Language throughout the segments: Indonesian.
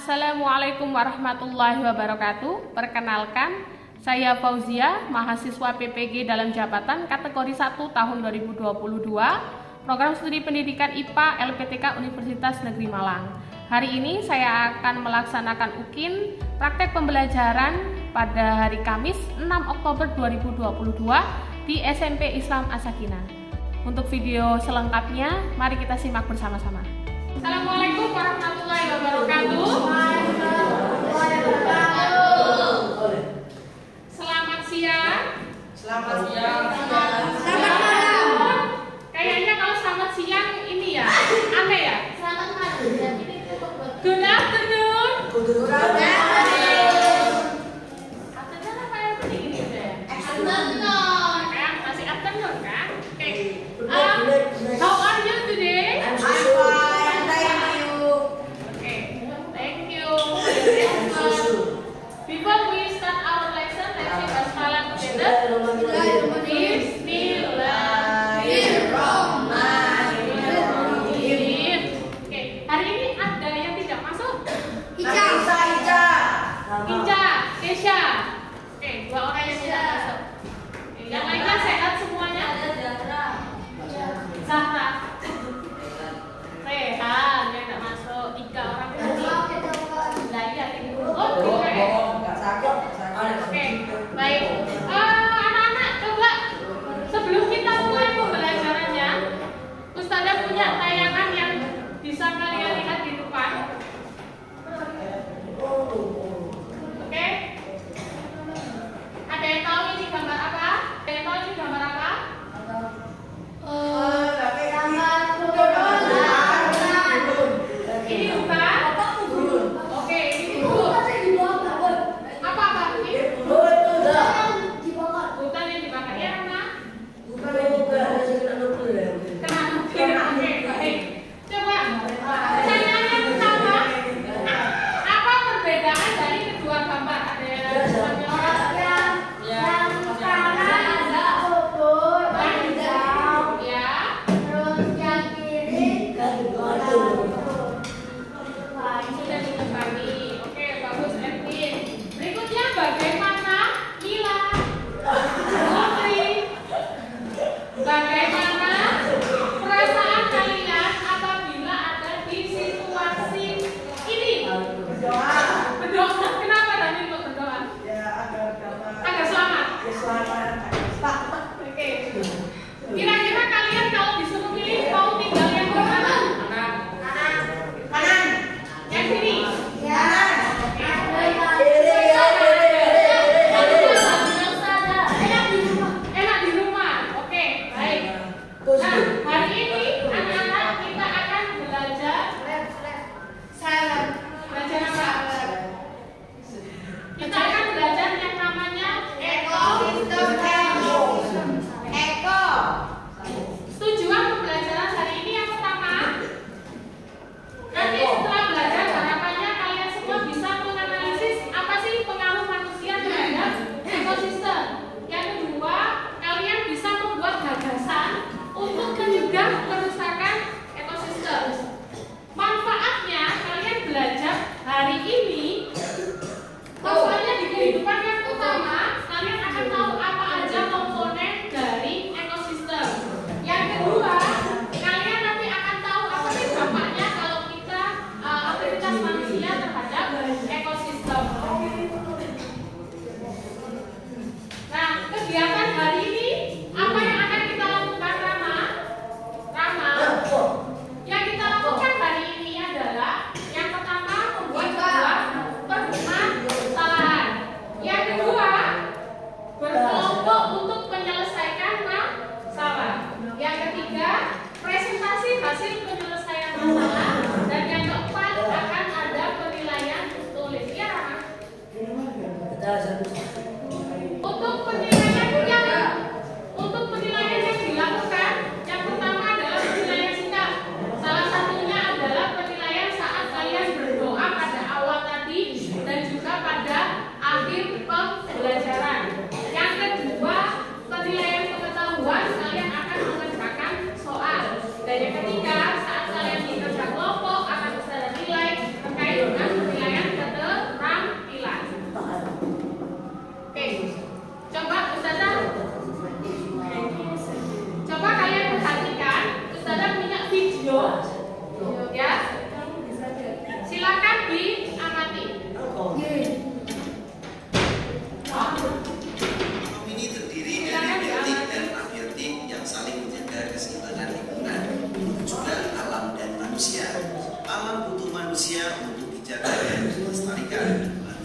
Assalamualaikum warahmatullahi wabarakatuh. Perkenalkan, saya Fauzia, mahasiswa PPG dalam jabatan kategori 1 tahun 2022, program studi pendidikan IPA LPTK Universitas Negeri Malang. Hari ini saya akan melaksanakan UKIN praktek pembelajaran pada hari Kamis 6 Oktober 2022 di SMP Islam As-Sakinah. Untuk video selengkapnya, mari kita simak bersama-sama. Assalamualaikum warahmatullahi wabarakatuh. Selamat siang. Selamat siang. Selamat malam. Kayaknya kalau selamat siang ini ya aneh ya. Selamat malam. Good afternoon. Good afternoon. Afternoon apa yang penting ini ya? Afternoon. Kan masih afternoon kan? Oke. How are you today? I'm fine, thank you. Okay, thank you. Before we start our lesson, let's say basmalah together. Bismillahirrahmanirrahim. Oke, hari ini ada yang tidak masuk? Ica. Inca, Kesha. Oke, dua orang yang tidak masuk. Oke, yang lainnya sehat semuanya? Zahra. Sehat, yang tidak masuk. 3 orang tadi. Lah iya, oh, tiga. Oke, baik. Anak-anak, coba sebelum kita mulai pembelajarannya, Ustazah punya tayangan yang bisa kalian lihat di depan. Oke? Ada yang tahu ini gambar apa? Ada yang tahu ini gambar apa? Ini bukan? Oke, ini bukan. Apa ini? Hutan yang dibakar. Ya, Rama? Kena nuklir. Oke, baik. Coba pertanyaannya pertama, apa perbedaan dari kedua gambar? Ada yang sudah diketahui. Oke, bagus Edwin. Berikutnya bagaimana Mila? Putri, bagaimana perasaan kalian apabila ada di situasi ini? Berdoa. Kenapa tadi kok berdoa? Agar selamat. Oke. Kira-kira kalian kalau disuruh pilih mau tinggal yang mana? Kanan. Yang sini. Enak di rumah. Oke, baik. Nah, hari ini anak-anak kita akan belajar apa? Kita akan belajar yang namanya tujuan pembelajaran hari ini yang pertama. Nanti setelah belajar harapannya kalian semua bisa menganalisis apa sih pengaruh manusia terhadap ekosistem. Yang kedua, kalian bisa membuat gagasan untuk mencegah kerusakan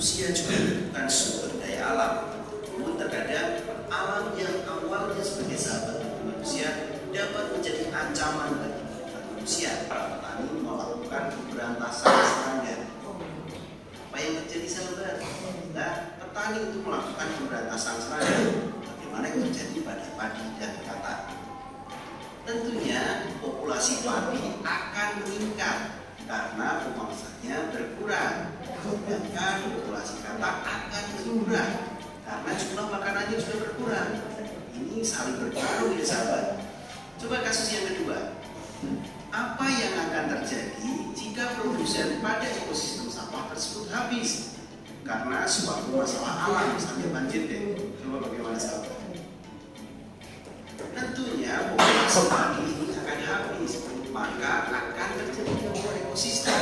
manusia juga bukan sumber daya alam. Namun terkadang alam yang awalnya sebagai sahabat bagi manusia dapat menjadi ancaman bagi manusia. Para petani melakukan pemberantasan serangga. Apa yang terjadi sahabat? Nah, petani itu melakukan pemberantasan serangga. Bagaimana yang terjadi pada padi dan katak? Tentunya populasi padi akan meningkat karena pemangsanya berkurang. Sedangkan populasi katak akan berkurang karena jumlah makanannya juga berkurang. Ini saling berpengaruh ya sahabat. Coba kasus yang kedua. Apa yang akan terjadi jika produsen pada ekosistem sawah tersebut habis karena suatu masalah alam, misalnya banjir deh? Coba bagaimana sahabat? Tentunya populasi padi ini akan habis, maka akan terjadi gangguan ekosistem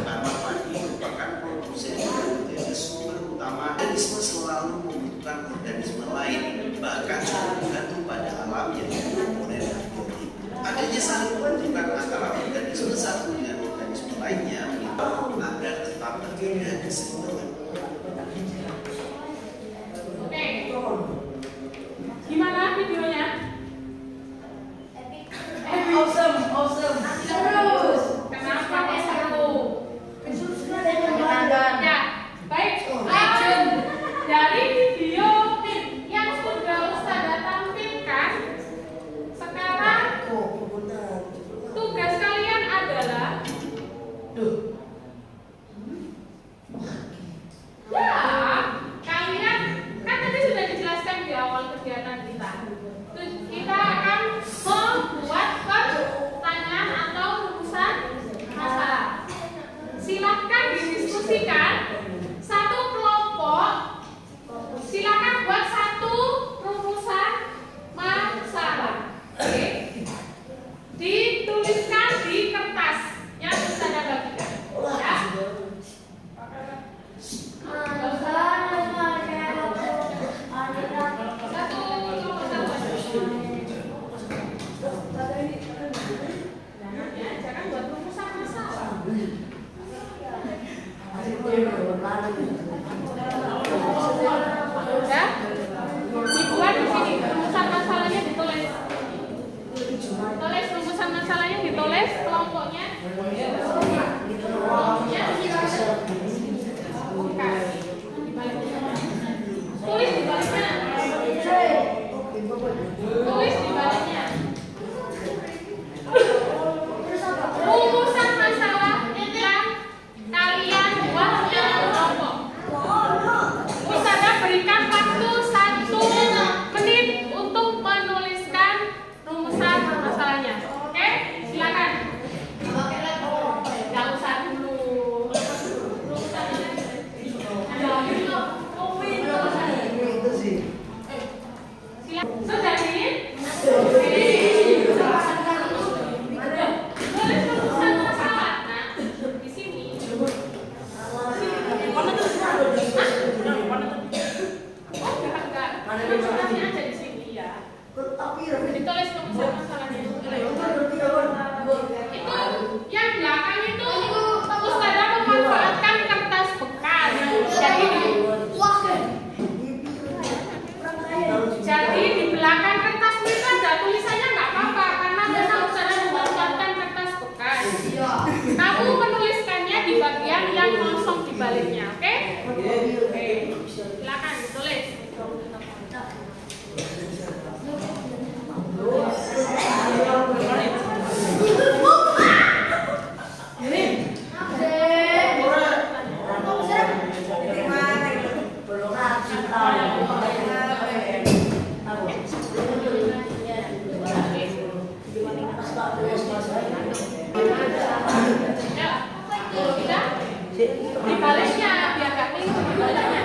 karena padi merupakan produsen yang menjadi sumber utama. Organisme selalu membutuhkan organisme lain, bahkan juga bergantung pada alam yang komponen biotik. Adanya saling membutuhkan antara organisme satu dengan organisme lainnya agar tetap terjaga keseimbangan. Oke, gimana videonya? Awesome. Terus. Kenapa kok seru? Menyenangkan. Ya, baik. Dari video yang sudah Ustazah tampilkan, sekarang tugas kalian adalah ya, kalian kan tadi sudah dijelaskan di awal kegiatan kita. Kita akan membuat pertanyaan atau rumusan masalah. Silakan didiskusikan. Satu kelompok silakan buat satu rumusan masalah. Oke. Dituliskan di kertas yang Ustazah bagikan. Ya. Satu kelompok satu. Jangan buat rumusan masalah. Ya, dibuat di sini. Rumusan masalahnya ditulis. Tulis rumusan masalahnya ditulis. Kelompoknya. Bukan. Tulis di baliknya. Tulis di baliknya. Rumusan masalah yang kalian buat yang kelompok. Ustazah berikan waktu 1 menit untuk menuliskan rumusan masalahnya. Oke, silakan. Gak usah dulu. Sudah ini? Tulis rumusan masalah. Nah, di sini. Oh, enggak. Masalahnya ada di sini ya. Ditulis rumusan masalahnya. Itu yang belakang itu Ustazah memanfaatkan kertas bekas. Jadi di belakang kertas itu ada tulisannya nggak apa-apa karena memang Ustazah memanfaatkan kertas bekas. Kamu menuliskannya di bagian yang kosong di baliknya, oke? Oke. Silakan ditulis. Di baliknya biar gak keliru di baliknya.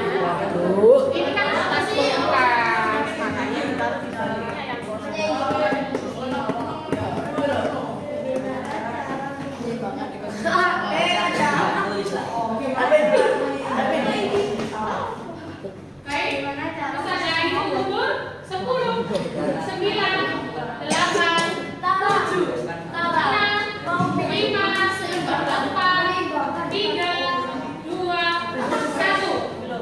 Ini kan masih bekas, makanya ditaruh di baliknya yang kosong. Baik, Ustazah hitung mundur 10, 9, 8, 7, 6, 5, 4, 3, 2, 1.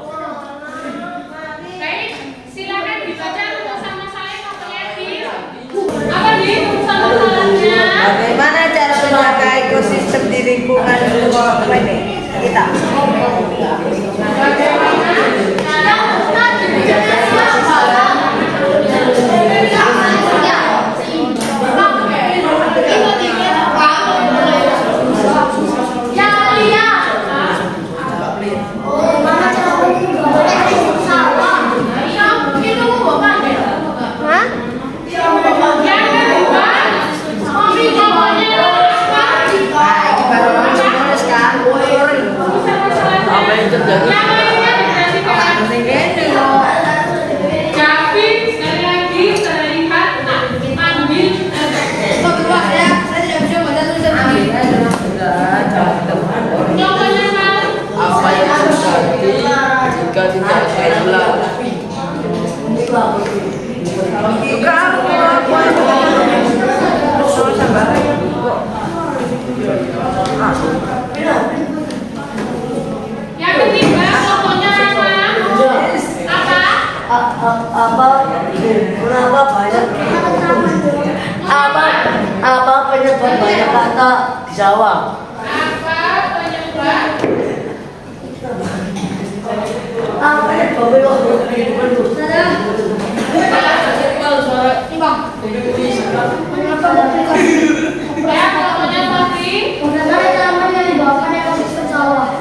kata di sawah. Apa penyebab Apa ya bapak lo? ya pokoknya tadi sistem sawah.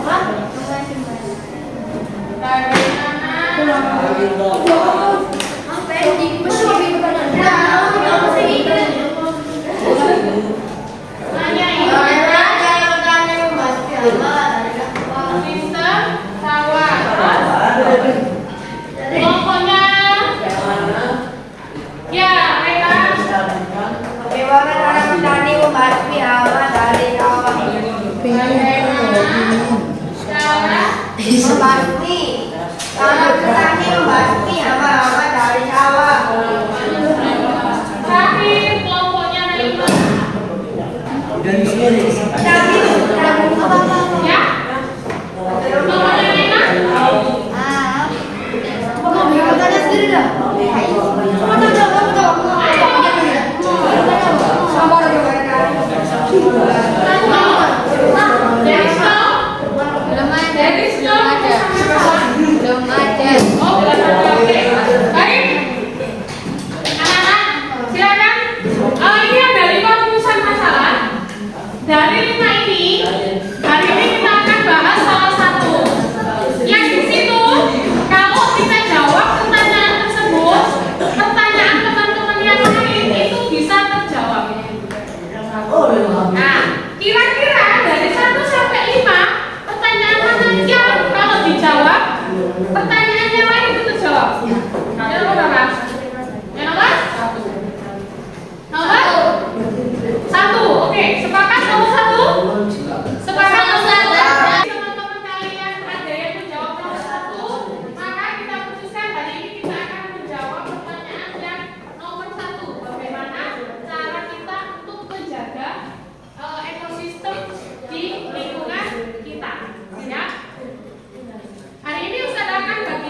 Pokoknya ya mereka Bagaimana cara petani membasmi hama dari sawah? Membasmi. Cara petani membasmi hama-hama dari sawah. terakhir kelompoknya Naimah. Dari sini. Ya, kelompoknya Naimah. Oh, belum ada. Oke. Baik. Anak-anak, silakan. Ini ada 5 rumusan masalah. Dari 5 ini, hari ini kita akan bahas salah satu. Yang di situ, kalau kita jawab pertanyaan tersebut, pertanyaan teman-teman yang lain itu bisa terjawab. Nah, kira-kira dari 1 sampai 5, pertanyaan mana yang kalau dijawab, pertanyaan yang lain itu terjawab? Yang nomor berapa? Yang nomor? Nomor? 1. Oke, sepakat nomor 1? Sepakat nomor 1? Teman-teman kalian ada yang menjawab nomor 1, maka kita putuskan hari ini kita akan menjawab pertanyaan yang nomor 1. Bagaimana cara kita untuk menjaga ekosistem di lingkungan kita? Ya. Hari ini Ustaz akan bagi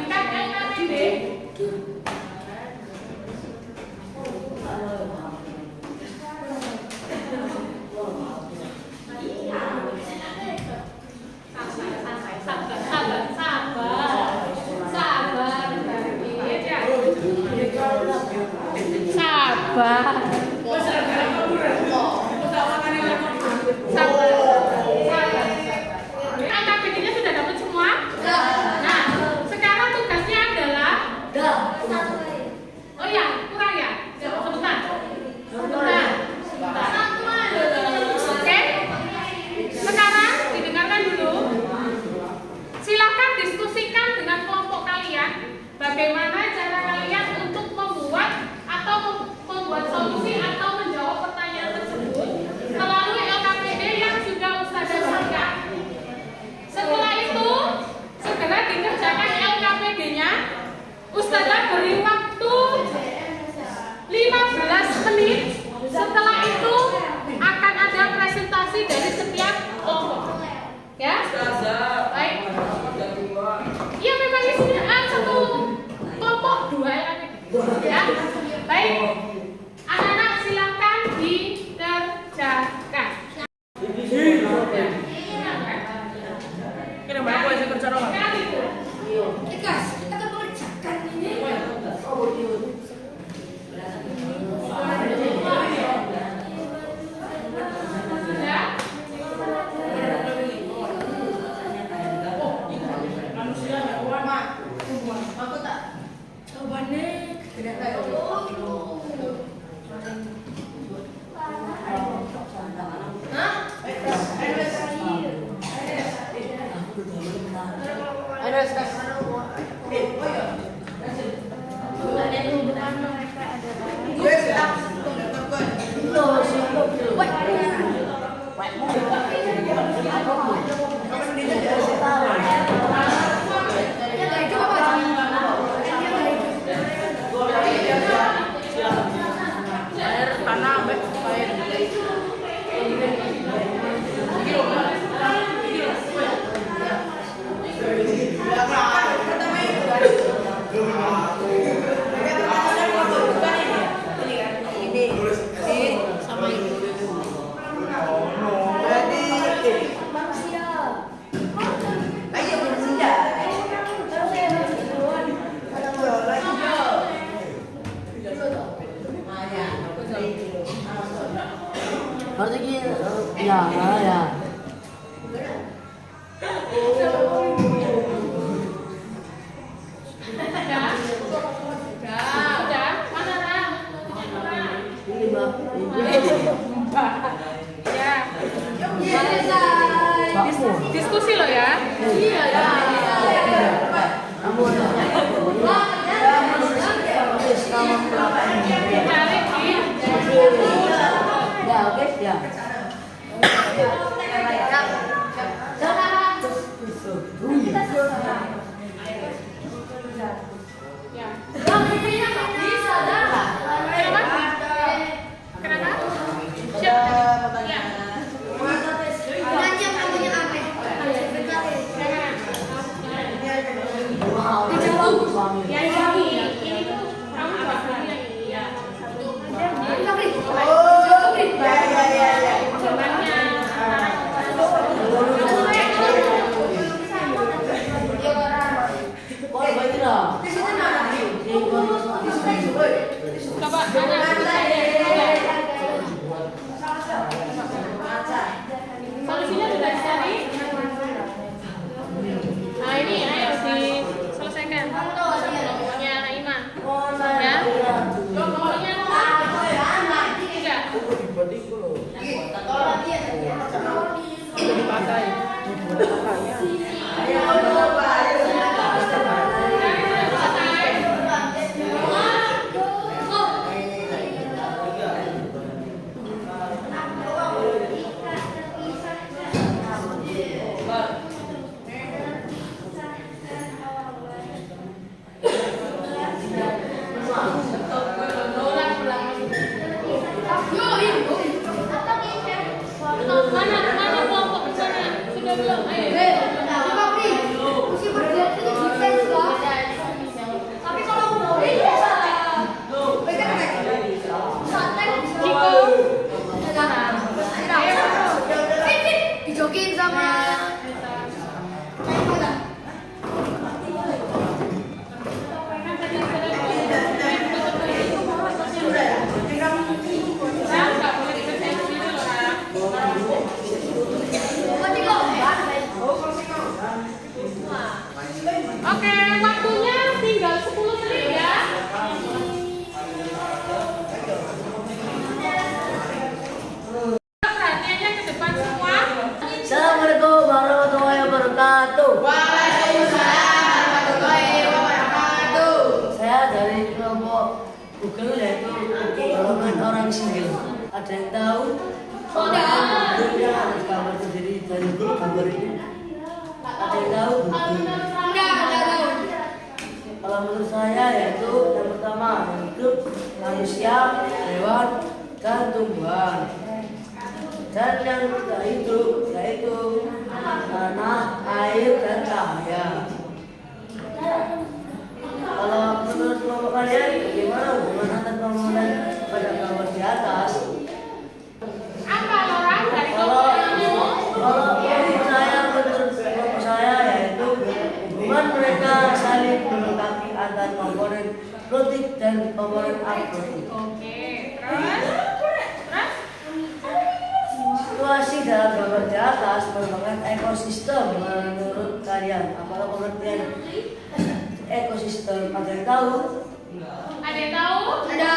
Berarti ya, ya. Udah. Mana Ram? Ini Mbak. Ya. Bakmu. Diskusi lo ya. Iya, ya. Kamu ada. Cari di. Ya, oke, ya. Ya. Kenapa? Siap. Ya. Yang ini tuh kamu jawab yang ini ya. Jawabannya coba solusinya sudah dicari. Nah ini ayo diselesaikan. Pokoknya Naima. Ya. Pokoknya tiga. Mana kelompok di sana? Sudah belum? Ayo. Ciko. Dijokin sama Oke, waktunya tinggal 10 menit ya. Perhatiannya ke depan semua. Assalamualaikum warahmatullahi wabarakatuh. Saya dari kelompok Google yaitu golongan orang single. Ada yang tahu? Bentuknya ada gambar sendiri dari gambar ini. Ada yang tahu? Kalau menurut saya yaitu yang pertama hidup manusia, hewan, dan tumbuhan. Dan yang tidak hidup yaitu tanah, air, dan cahaya. Kalau menurut kelompok kalian, bagaimana hubungan antar komponen pada gambar di atas? Apa Laura dari Kalau kelompok menurut kelompok saya yaitu hubungan mereka saling melengkapi antar komponen protein dan komponen aprotein. Oke, terus? Situasi dalam gambar di atas merupakan ekosistem menurut kalian. Apakah pengertian ekosistem? Ada yang tahu? Ada yang tahu? Ada.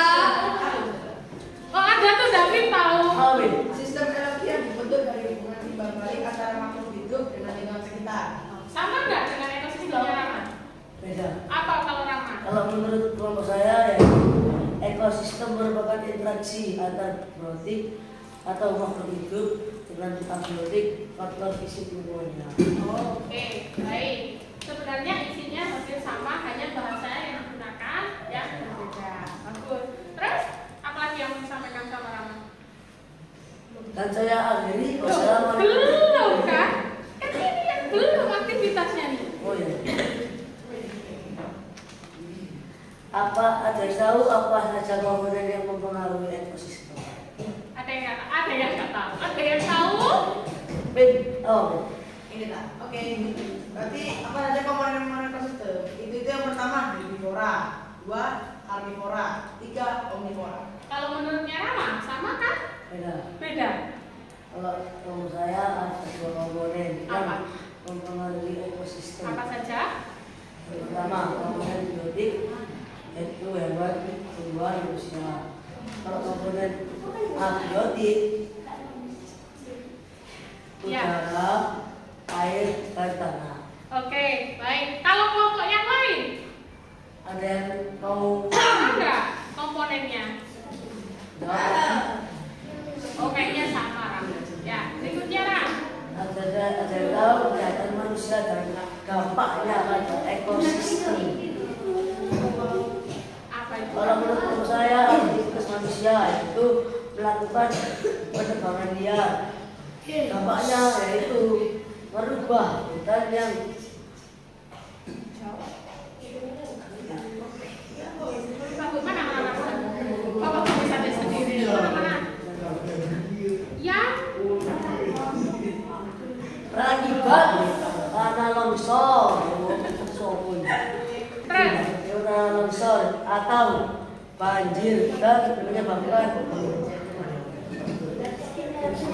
Oh ada tuh David tahu. Amin. Sistem ekologi yang dibentuk dari hubungan timbal balik antara makhluk hidup dengan lingkungan sekitar. Sama nggak dengan ekosistemnya Rama? Beda. Apa kalau Rama? Kalau menurut kelompok saya ya ekosistem merupakan interaksi antar biotik atau makhluk hidup dengan abiotik faktor fisik lingkungannya. Oke, baik. Sebenarnya isinya hampir sama, hanya bahasanya yang digunakan yang berbeda. Bagus. Terus apa lagi yang mau disampaikan sama Rama? Dan saya akhiri wassalamualaikum. Belum kan? Kan ini yang belum aktivitasnya nih. Oh ya. Apa ada yang tahu apa saja komponen yang mempengaruhi ekosistem? Ada yang nggak tahu? Ada yang tahu? Oh, Ini tak? Oke. Berarti apa saja komponen ekosistem? Itu yang pertama herbivora, 2 karnivora, 3 omnivora. Kalau menurutnya Rama sama kan? beda. Beda. Kalau saya ada 2 komponen yang Apa? mempengaruhi ekosistem. Apa saja? Pertama, komponen biotik yaitu hewan, tumbuhan, manusia. Kalau komponen abiotik, Ya. udara, air, dan tanah. Oke, baik. Kalau kelompok yang lain, Ada yang mau ada komponennya. jawab? Oh, kayaknya sama, Ram. Ya, berikutnya, Ram. Ada yang tahu kesehatan manusia dan dampaknya pada ekosistem. Apa itu? Kalau menurut saya, aktivitas manusia itu melakukan penebangan liar. Dampaknya yaitu merubah hutan yang Bagus, mana? Bapak bisa sendiri. Mana? Yang berakibat tanah longsor, tanah longsor atau banjir dan menyebabkan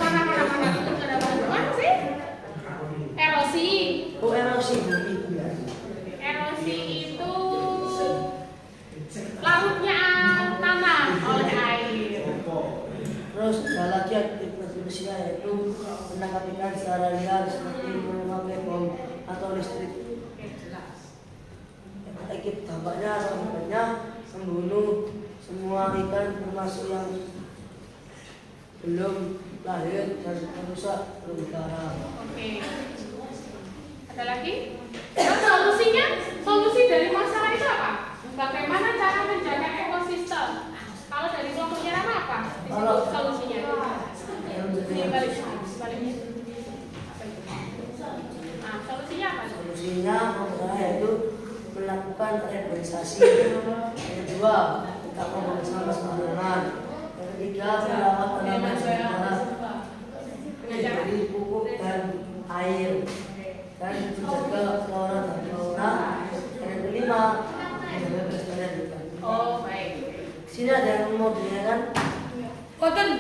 mana itu ada bantuan sih? Erosi. erosi bumi. Erosi itu larutnya tanah oleh air. Terus ada lagi aktivitas manusia yaitu menangkap ikan secara liar seperti memakai bom atau listrik. Oke, jelas. Dampaknya akibatnya membunuh semua ikan termasuk yang belum lahir dan merusak terumbu karang. Oke. Ada lagi? Terus solusinya? Solusi dari masalah itu apa? Bagaimana cara menjaga ekosistem? Kalau dari kelompoknya Rama apa? Di situ solusinya. Sebaliknya. Apa itu? Nah, solusinya apa? Solusinya yaitu melakukan reboisasi. Yang kedua, tidak membuang sampah sembarangan. Yang ketiga, merawat tanaman sekitar dari pupuk dan air dan menjaga flora dan fauna. Yang kelima, menjaga kelestarian hutan. Oh, baik. Sini ada yang mau ditanyakan? Boten.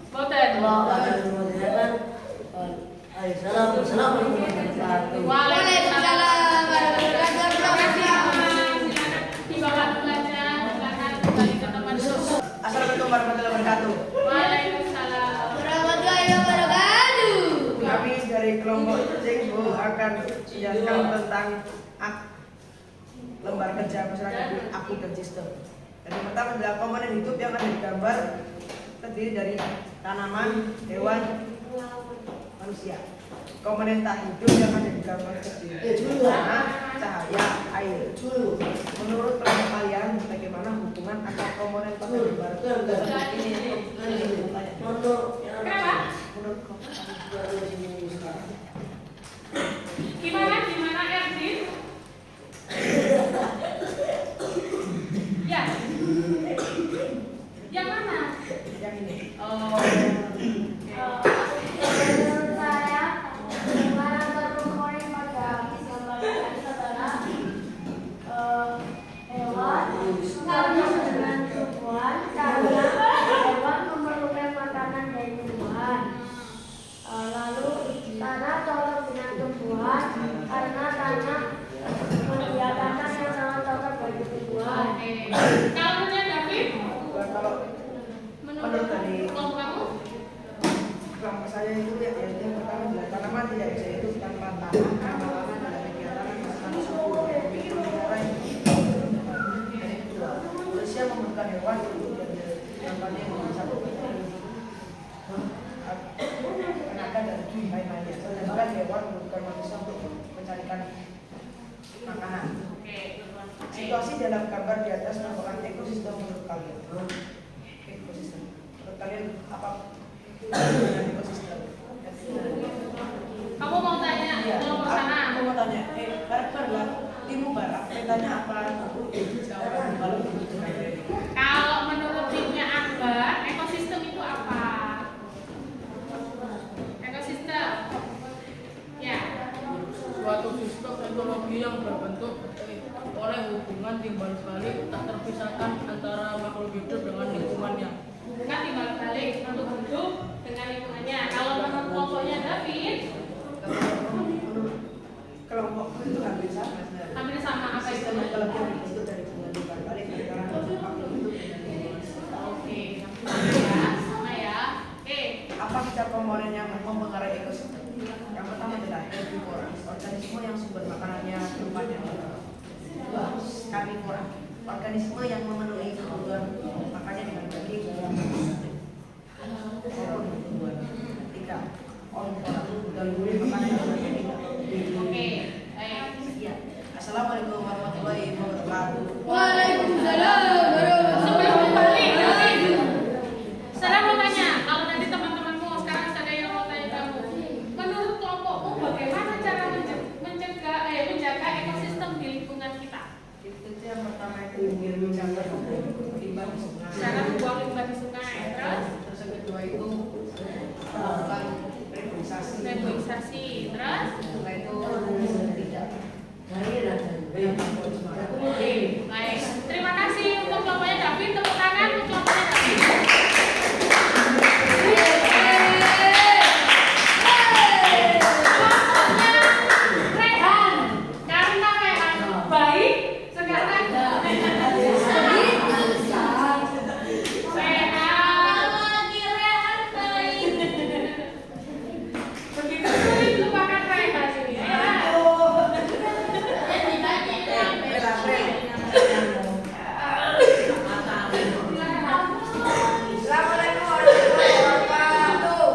Kalau ada yang mau ditanyakan, Assalamualaikum warahmatullahi wabarakatuh. Waalaikumsalam warahmatullahi wabarakatuh. Silakan di bawah belajar. Silakan kembali ke tempat duduk. Assalamualaikum warahmatullahi wabarakatuh. Waalaikumsalam. Warahmatullahi wabarakatuh. Kami dari kelompok Cenggu akan menjelaskan tentang lembar kerja masyarakat aktif dan sistem. Yang pertama adalah komponen hidup yang ada di gambar terdiri dari tanaman, hewan, manusia. Komponen tak hidup yang ada di gambar terdiri dari tanah, cahaya, air. Menurut pendapat kalian, bagaimana hubungan antara komponen pada gambar ini? Kenapa? Menurut Gimana Erdin? Ya. Yang mana? yang ini. Oh. Menurut saya, hubungan antara komponen pada gambar tadi adalah hewan dengan tumbuhan karena hewan memerlukan makanan dan tumbuhan. Lalu tanah cocok dengan tumbuhan karena tanah media tanah yang sangat cocok bagi tumbuhan. Oke. Kalau menurut David? Kalau menurut dari Kelompok kamu? kelompok saya itu ya, yang pertama adalah tanaman tidak bisa hidup tanpa tanah karena tanah adalah kegiatan yang sangat subur dan yang kedua, manusia memerlukan hewan untuk contohnya yang bisa tenaga dan lain-lainnya. Sedangkan hewan membutuhkan manusia untuk mencarikan makanan. Oke. Situasi dalam gambar di atas merupakan ekosistem menurut kalian. Ekosistem. Menurut kalian apa dengan ekosistem? Kamu mau tanya kelompok sana? Aku mau tanya, barat timur barat, petanya apa? Kalau menurut timnya Akbar, ekosistem itu apa? Ekosistem. Ya. Suatu sistem ekologi yang berbentuk oleh hubungan timbal balik tak terpisahkan antara makhluk hidup dengan lingkungannya. Bukan timbal balik untuk hidup dengan lingkungannya. Kalau komponen yang mempengaruhi ekosistem. Yang pertama adalah herbivora, organisme yang sumber makanannya berupa daging. Dua, karnivora, organisme yang memenuhi kebutuhan makannya dengan daging maupun tumbuhan. Tiga, omnivora, gangguan makanan yang berjenis. Oke, Iya. Assalamualaikum warahmatullahi wabarakatuh. Waalaikumsalam. Sebelum kembali, saya mau tanya, kalau nanti teman-temanmu sekarang ada yang mau tanya kamu, menurut kelompokmu bagaimana cara menjaga ekosistem di lingkungan kita? Itu yang pertama itu menjaga limbah di sungai. Cara membuang limbah di sungai, terus Terus yang kedua itu melakukan reboisasi. reboisasi, terus Setelah itu tidak. baik. Terima kasih untuk kelompoknya David, tepuk tangan untuk kelompoknya David. Kelompoknya Rehan, karena Rehan baik sekarang Rehan baik. Begitu sulit lupakan Rehan ini. Assalamualaikum warahmatullahi wabarakatuh.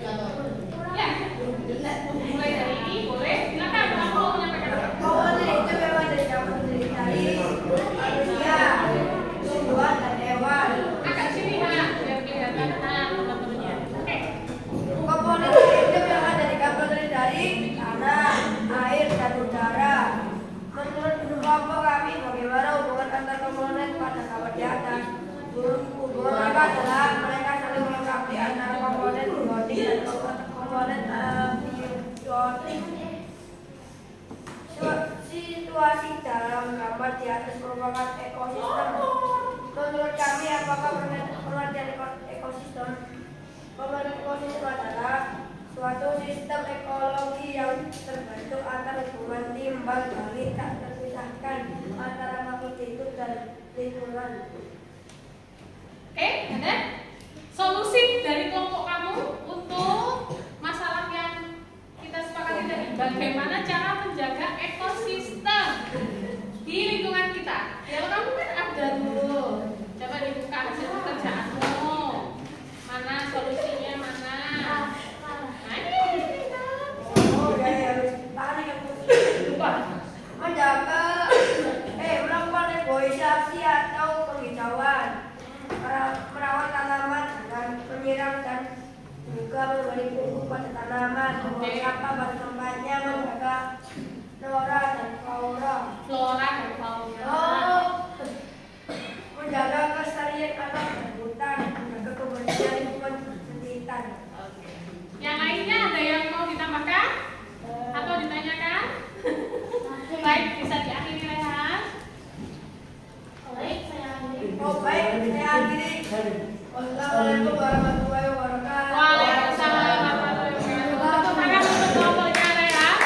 Ya, mulai dari ini boleh silakan kamu mau menyampaikan apa? Komponen itu memang dari campur dari manusia, tumbuhan dan hewan. Agak sini biar kelihatan teman-temannya. Oke. Komponen itu memang dari campur dari tanah, air dan udara. Menurut kelompok kami, bagaimana hubungan antar komponen pada kamar di atas? Hubungan mereka adalah mereka saling melengkapi antara komponen biotik dan komponen abiotik. Situasi dalam gambar di atas merupakan ekosistem. Menurut kami, apakah pengertian ekosistem? Pengertian ekosistem adalah suatu sistem ekologi yang terbentuk atas hubungan timbal balik tak terpisahkan antara makhluk hidup dan lingkungan. Oke, ada solusi dari kelompok kamu untuk masalah yang kita sepakati tadi. Bagaimana cara menjaga ekosistem di lingkungan kita? Ya, kamu kan ada tuh. Coba dibuka hasil pekerjaanmu. Mana solusinya mana? Nah, ini. Oh, ya, harus tarik yang Lupa. menjaga, melakukan reboisasi atau penghijauan, merawat tanaman dengan menyiram dan juga memberi pupuk pada tanaman, membuang sampah pada tempatnya, menjaga flora dan fauna. Flora dan fauna. Oh, menjaga kelestarian alam dan hutan, menjaga kebersihan lingkungan sekitar. Yang lainnya ada yang mau ditambahkan atau ditanyakan? Baik, bisa diakhiri Rehan. Baik, saya akhiri. Wassalamualaikum warahmatullahi wabarakatuh. Waalaikumsalam warahmatullahi wabarakatuh. Tepuk tangan untuk kelompoknya Rehan.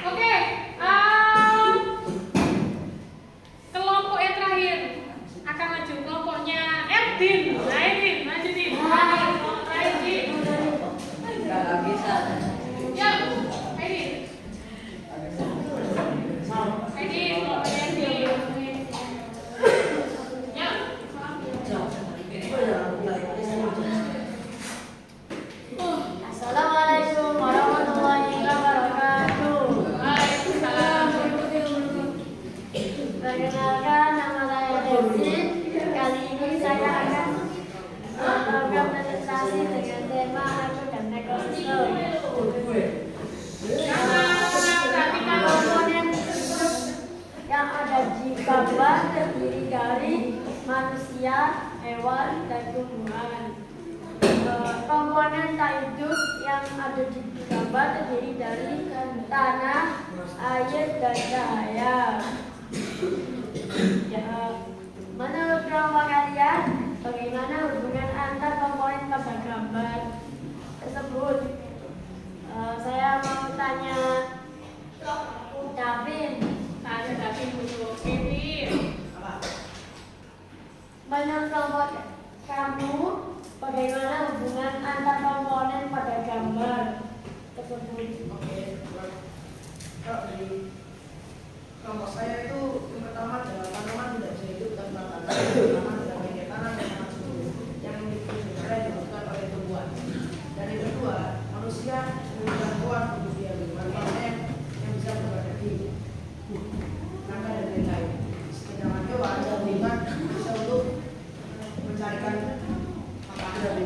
Oke, kelompok yang terakhir akan maju kelompoknya Erdin. Nah, Erdin, maju Din. Erdin. Ya, Erdin. Erdin, kelompoknya Erdin. Ya. Assalamualaikum warahmatullahi wabarakatuh. Waalaikumsalam. Perkenalkan, nama saya Devin. Kali ini saya akan melakukan presentasi dengan tema aku dan ekosistem. Komponen hidup yang ada di gambar terdiri dari manusia, hewan, dan tumbuhan. Komponen tak hidup yang ada di gambar terdiri dari tanah, air, dan cahaya. Menurut kelompok kalian, bagaimana hubungan antar komponen pada gambar tersebut? Saya mau tanya Davin. Tanya Davin dulu. Menurut kelompok kamu, bagaimana hubungan antar komponen pada gambar tersebut? Oke, kalau dari kelompok saya itu yang pertama adalah tanaman tidak bisa hidup tanpa tanah. Tanaman adalah bagian tanah dan tanah subur yang sebenarnya dibutuhkan oleh tumbuhan. Dan yang kedua, manusia memiliki kuat untuk dia bermanfaat yang bisa berbagi, maka dan lain-lain. Sedangkan hewan dan lingkungan bisa untuk mencarikan makanan.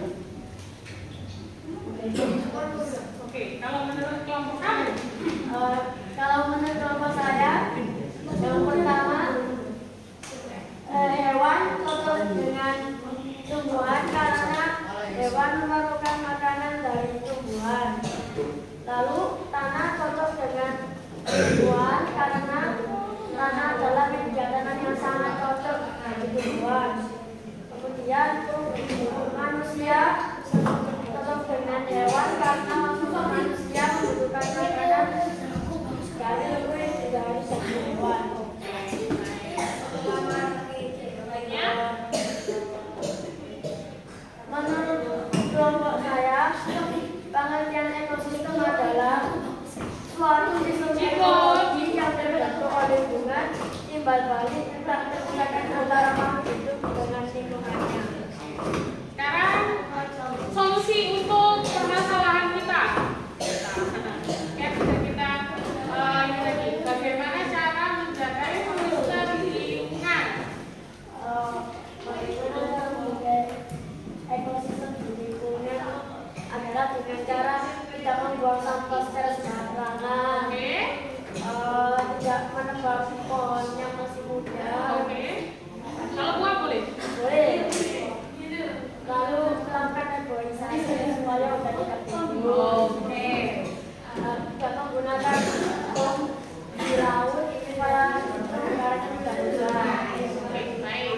Oke, kalau menurut kelompok kamu? Kalau menurut kelompok saya, yang pertama hewan cocok dengan tumbuhan karena hewan memerlukan makanan dari tumbuhan. Lalu tanah cocok dengan tumbuhan karena tanah adalah media tanam yang sangat cocok bagi tumbuhan. Kemudian manusia cocok dengan hewan karena manusia membutuhkan makanan dari hewan. Menurut kelompok saya, pengertian ekosistem adalah suatu sistem ekologi yang terbentuk oleh hubungan timbal balik tak terpisahkan antara makhluk hidup dengan lingkungannya. Sekarang solusi untuk permasalahan kita. Ya, bisa kita ini lagi. Bagaimana cara menjaga ekosistem di lingkungan? Bagaimana menjaga ekosistem di lingkungan adalah dengan cara tidak membuang sampah secara sembarangan, Oke. tidak menebang pohon yang masih muda. Oke. Kalau buah boleh? Boleh. Lalu melakukan reboisasi supaya udah tidak timbul. Oke. Tidak menggunakan bom di laut supaya udaranya tidak rusak. Oke, baik.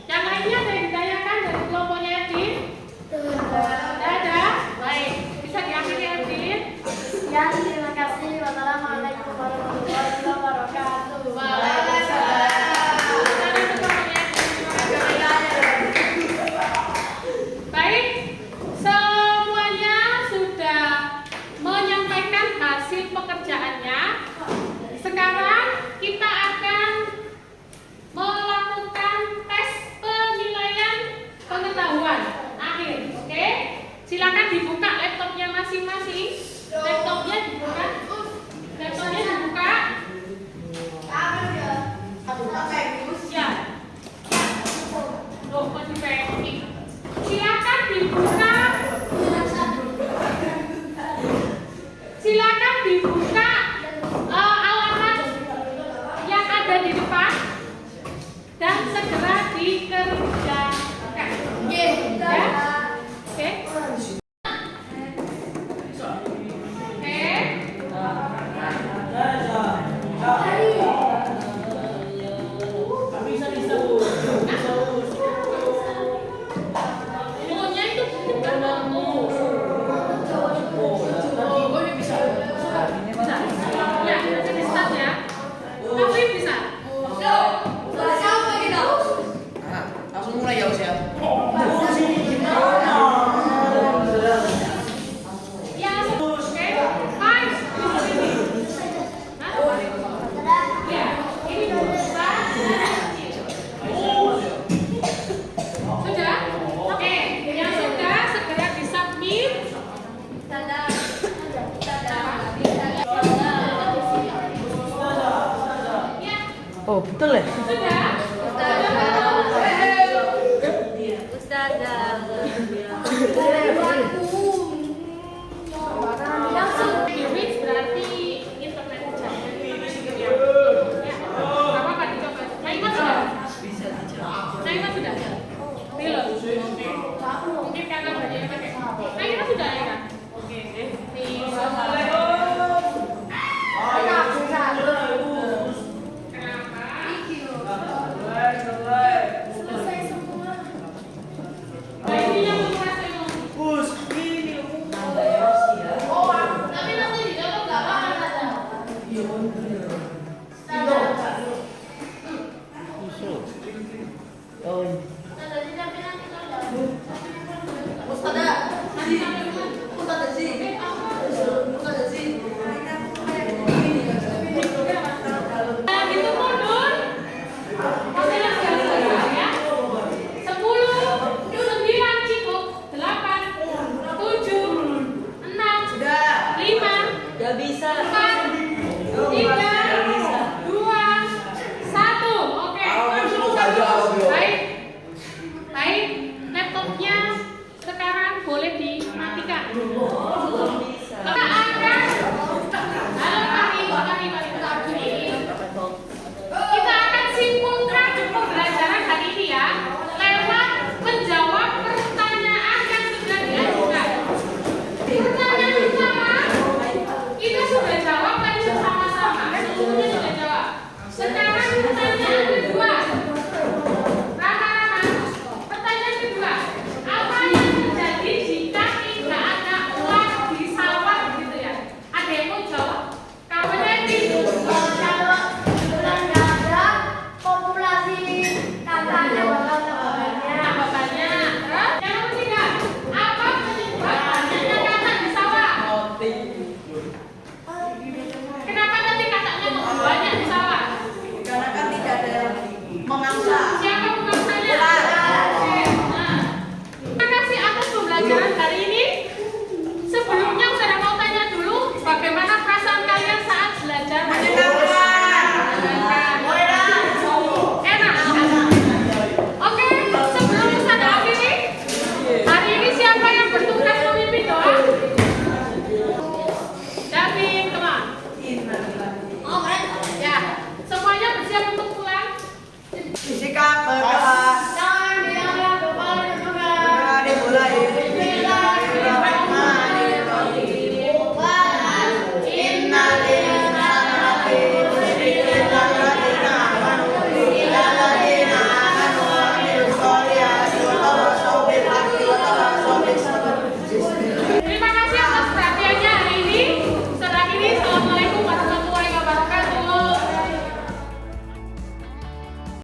Yang lainnya ada yang ditanyakan dari kelompoknya Edin? Tidak ada? Baik. Bisa diakhiri Edin? Ya, terima kasih. Wassalamualaikum warahmatullahi wabarakatuh. Waalaikumsalam. Baik, semuanya sudah menyampaikan hasil pekerjaannya. Sekarang kita akan melakukan tes penilaian pengetahuan akhir. Oke, silakan dibuka laptopnya masing-masing. Laptopnya dibuka. Laptopnya dibuka. Ya. Loh, masih packing. Silakan dibuka. Silakan dibuka alamat yang ada di depan dan segera dikerjakan. Ya. Oke. Pokoknya itu bukan kamu. Ya, jadi start ya. Tapi bisa. Langsung mulai ya, Mas ya. Ya, oke. Five. Hah? Ya, ini bisa. Sudah? Oke, yang sudah segera disubmit. Ya, Oh, betul ya? sudah. Langsung switch berarti internet jaringan ya. Apa apa dicoba. Naima sudah. Naima sudah. Belum. Mungkin karena banyak yang pakai. Naima sudah ya.